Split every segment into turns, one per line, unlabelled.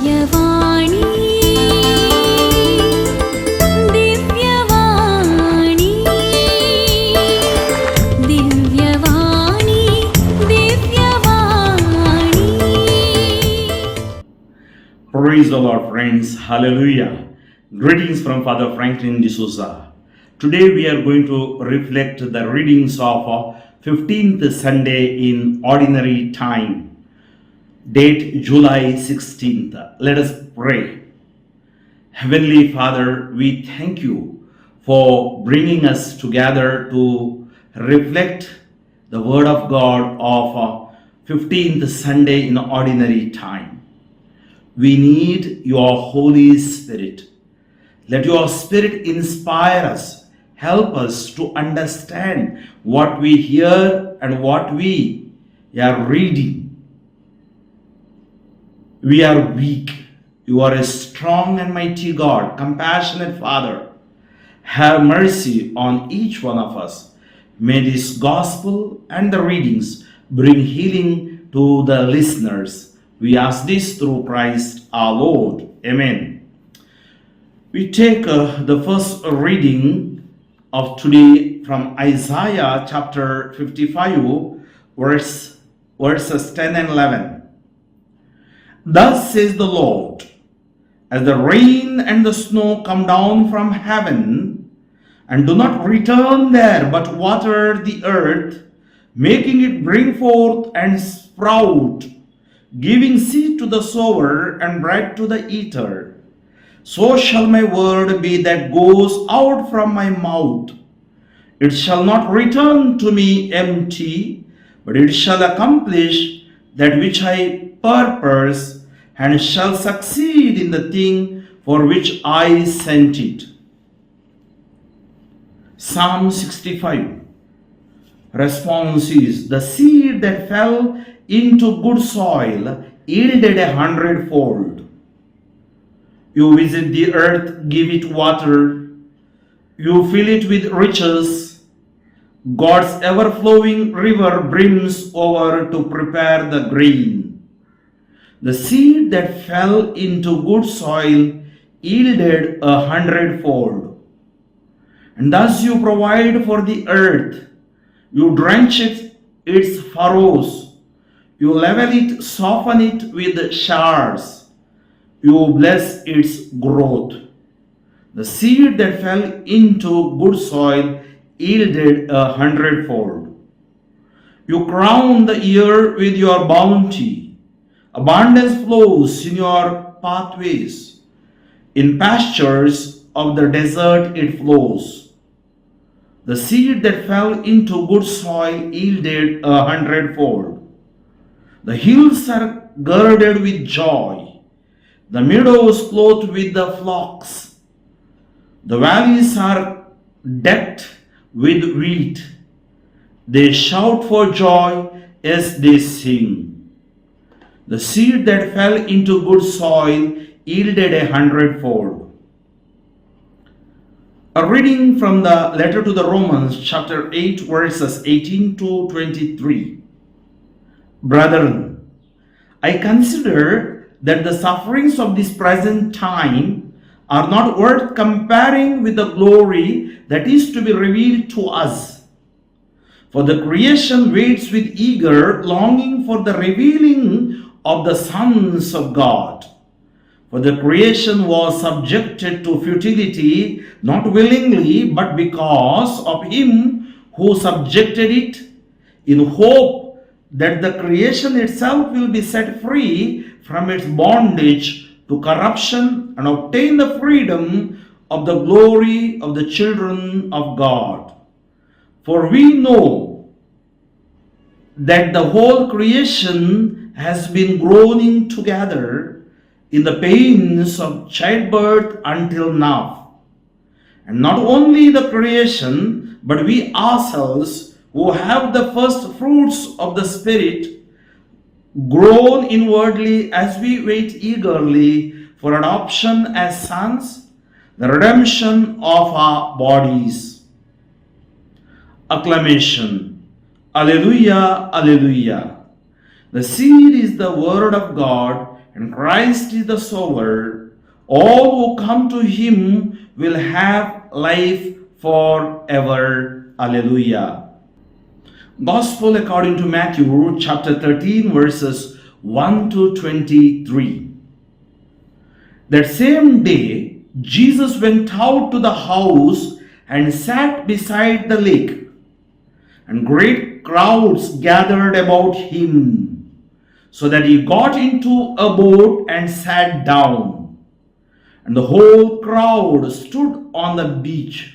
Divyavani, Divyavani, Divyavani, Divyavani.
Praise the Lord, friends. Hallelujah. Greetings from Father Franklin D'Souza. Today we are going to reflect the readings of 15th Sunday in Ordinary Time, date July 16th. Let us pray. Heavenly Father, we thank you for bringing us together to reflect the Word of God of 15th Sunday in Ordinary Time. We need your Holy Spirit. Let your Spirit inspire us, help us to understand what we hear and what we are reading. We are weak. You are a strong and mighty God, compassionate Father. Have mercy on each one of us. May this gospel and the readings bring healing to the listeners. We ask this through Christ our Lord. Amen. We take the first reading of today from Isaiah chapter 55, verses 10 and 11. Thus says the Lord, as the rain and the snow come down from heaven, and do not return there, but water the earth, making it bring forth and sprout, giving seed to the sower and bread to the eater, so shall my word be that goes out from my mouth. It shall not return to me empty, but it shall accomplish that which I purpose, and shall succeed in the thing for which I sent it. Psalm 65. Response is, the seed that fell into good soil yielded 100-fold. You visit the earth, give it water, you fill it with riches. God's ever-flowing river brims over to prepare the grain. The seed that fell into good soil yielded 100-fold. And thus you provide for the earth. You drench its furrows. You level it, soften it with showers. You bless its growth. The seed that fell into good soil yielded 100-fold. You crown the year with your bounty. Abundance flows in your pathways. In pastures of the desert it flows. The seed that fell into good soil yielded 100-fold. The hills are girded with joy. The meadows clothed with the flocks. The valleys are decked with wheat. They shout for joy as they sing. The seed that fell into good soil yielded 100-fold. A reading from the letter to the Romans, chapter 8, verses 18 to 23. Brethren, I consider that the sufferings of this present time are not worth comparing with the glory that is to be revealed to us. For the creation waits with eager longing for the revealing of the sons of God. For the creation was subjected to futility, not willingly, but because of him who subjected it, in hope that the creation itself will be set free from its bondage to corruption and obtain the freedom of the glory of the children of God. For we know that the whole creation has been groaning together in the pains of childbirth until now. And not only the creation, but we ourselves who have the first fruits of the Spirit groan inwardly as we wait eagerly for adoption as sons, the redemption of our bodies. Acclamation. Alleluia, Alleluia. The seed is the word of God, and Christ is the sower. All who come to him will have life forever. Alleluia. Gospel according to Matthew chapter 13 verses 1 to 23. That same day, Jesus went out to the house and sat beside the lake, and great crowds gathered about him, so that he got into a boat and sat down, and the whole crowd stood on the beach.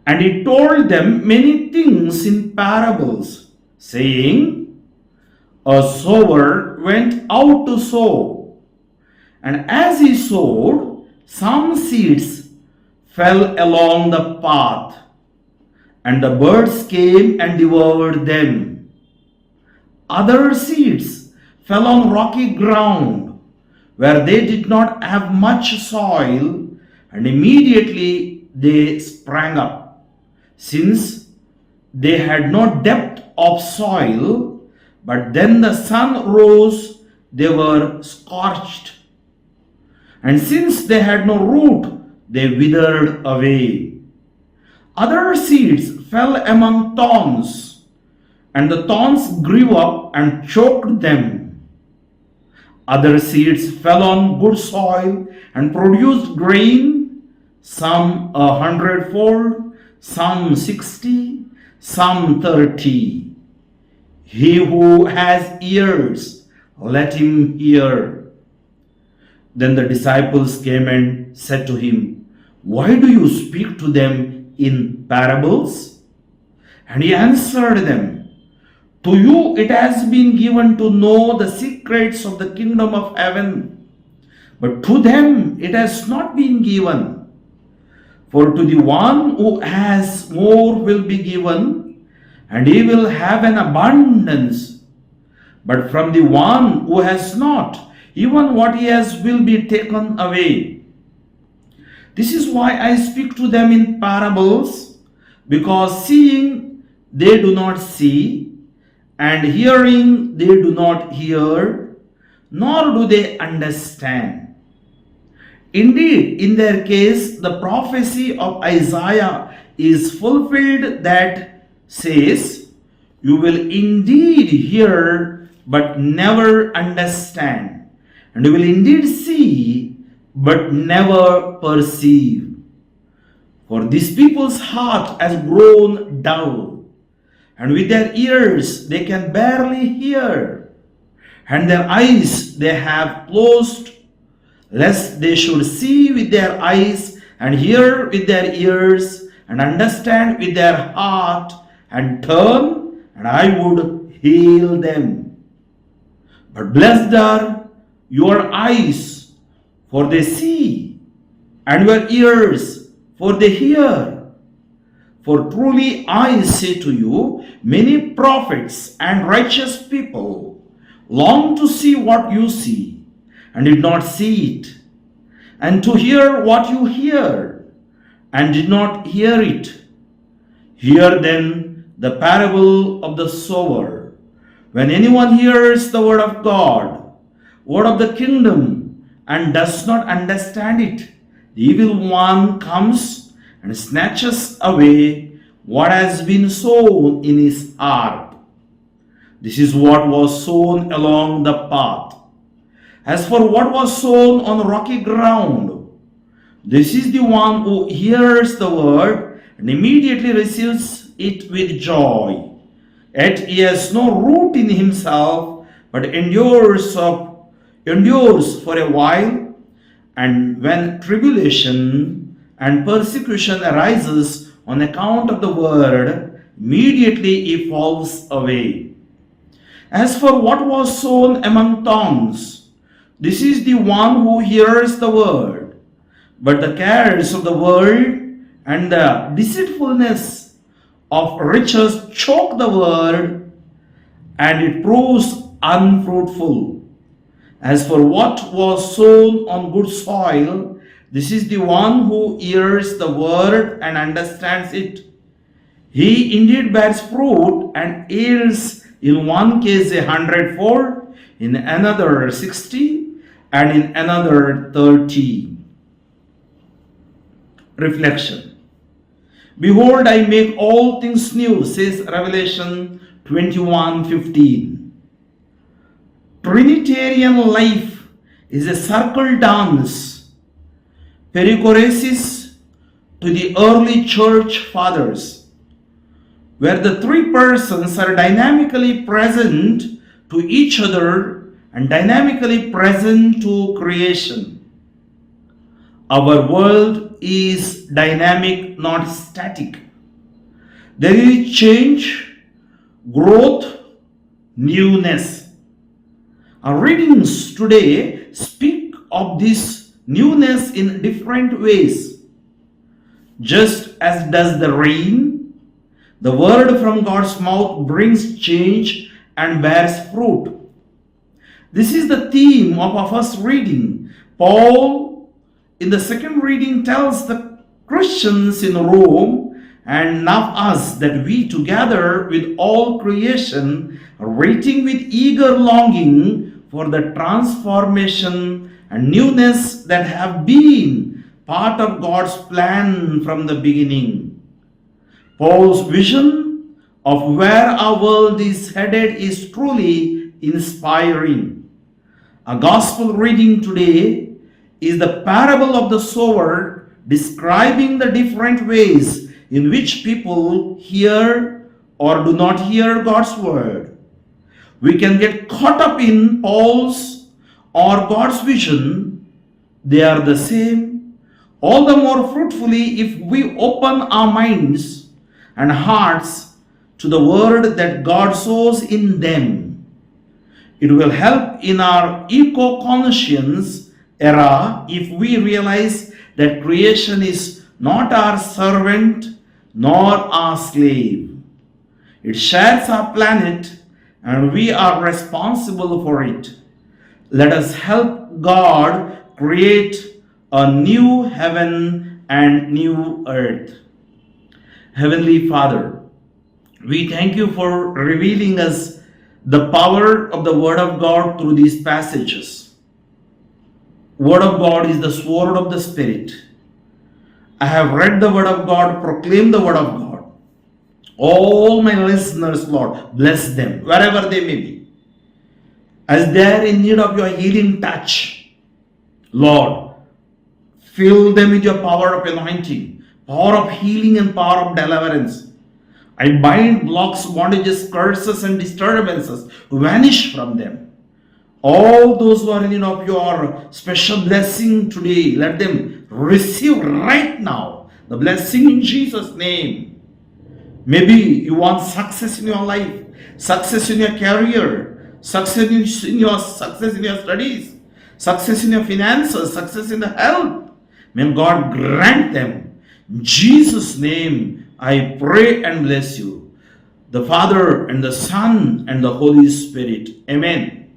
And he told them many things in parables, saying, A sower went out to sow, and as he sowed, some seeds fell along the path, and the birds came and devoured them. Other seeds fell on rocky ground, where they did not have much soil, and immediately they sprang up, since they had no depth of soil. But then the sun rose, they were scorched, and since they had no root, they withered away. Other seeds fell among thorns, and the thorns grew up and choked them. Other seeds fell on good soil and produced grain, some 100-fold, some 60, some 30. He who has ears, let him hear. Then the disciples came and said to him, Why do you speak to them in parables? And he answered them, To you it has been given to know the secrets of the kingdom of heaven, but to them it has not been given. For to the one who has more will be given, and he will have an abundance. But from the one who has not, even what he has will be taken away. This is why I speak to them in parables, because seeing they do not see, and hearing they do not hear, nor do they understand. Indeed, in their case, the prophecy of Isaiah is fulfilled that says, You will indeed hear, but never understand. And you will indeed see, but never perceive. For these people's heart has grown dull, and with their ears they can barely hear, and their eyes they have closed, lest they should see with their eyes, and hear with their ears, and understand with their heart, and turn, and I would heal them. But blessed are your eyes, for they see, and your ears, for they hear. For truly I say to you, many prophets and righteous people long to see what you see, and did not see it, and to hear what you hear, and did not hear it. Hear then the parable of the sower. When anyone hears the word of God, word of the kingdom, and does not understand it, the evil one comes and snatches away what has been sown in his heart. This is what was sown along the path. As for what was sown on rocky ground, this is the one who hears the word and immediately receives it with joy. Yet he has no root in himself, but endures for a while, and when tribulation and persecution arises on account of the word, immediately he falls away. As for what was sown among thorns, this is the one who hears the word, but the cares of the world and the deceitfulness of riches choke the word, and it proves unfruitful. As for what was sown on good soil, this is the one who hears the word and understands it. He indeed bears fruit and yields in one case 100-fold, in another 60, and in another 30. Reflection. Behold, I make all things new, says Revelation 21:15. Trinitarian life is a circle dance, perichoresis to the early church fathers, where the three persons are dynamically present to each other and dynamically present to creation. Our world is dynamic, not static. There is change, growth, newness. Our readings today speak of this newness in different ways. Just as does the rain, the word from God's mouth brings change and bears fruit. This is the theme of our first reading. Paul, in the second reading, tells the Christians in Rome and now us that we, together with all creation, are waiting with eager longing for the transformation and newness that have been part of God's plan from the beginning. Paul's vision of where our world is headed is truly inspiring. Our gospel reading today is the parable of the sower, describing the different ways in which people hear or do not hear God's word. We can get caught up in Paul's or God's vision. They are the same, all the more fruitfully if we open our minds and hearts to the word that God sows in them. It will help in our eco-conscience era if we realize that creation is not our servant nor our slave. It shares our planet and we are responsible for it. Let us help God create a new heaven and new earth. Heavenly Father, we thank you for revealing us the power of the Word of God through these passages. Word of God is the sword of the Spirit. I have read the Word of God, proclaimed the Word of God. All my listeners, Lord, bless them, wherever they may be. As they are in need of your healing touch, Lord, fill them with your power of anointing, power of healing and power of deliverance. I bind blocks, bondages, curses and disturbances to vanish from them. All those who are in need of your special blessing today, let them receive right now the blessing in Jesus' name. Maybe you want success in your life, success in your career, success in your studies, success in your finances, success in the health. May God grant them. In Jesus' name, I pray and bless you. The Father and the Son and the Holy Spirit. Amen.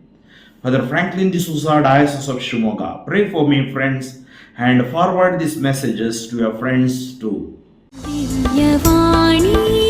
Father Franklin D'Souza, Diocese of Shimoga. Pray for me, friends, and forward these messages to your friends too.
Divyavani.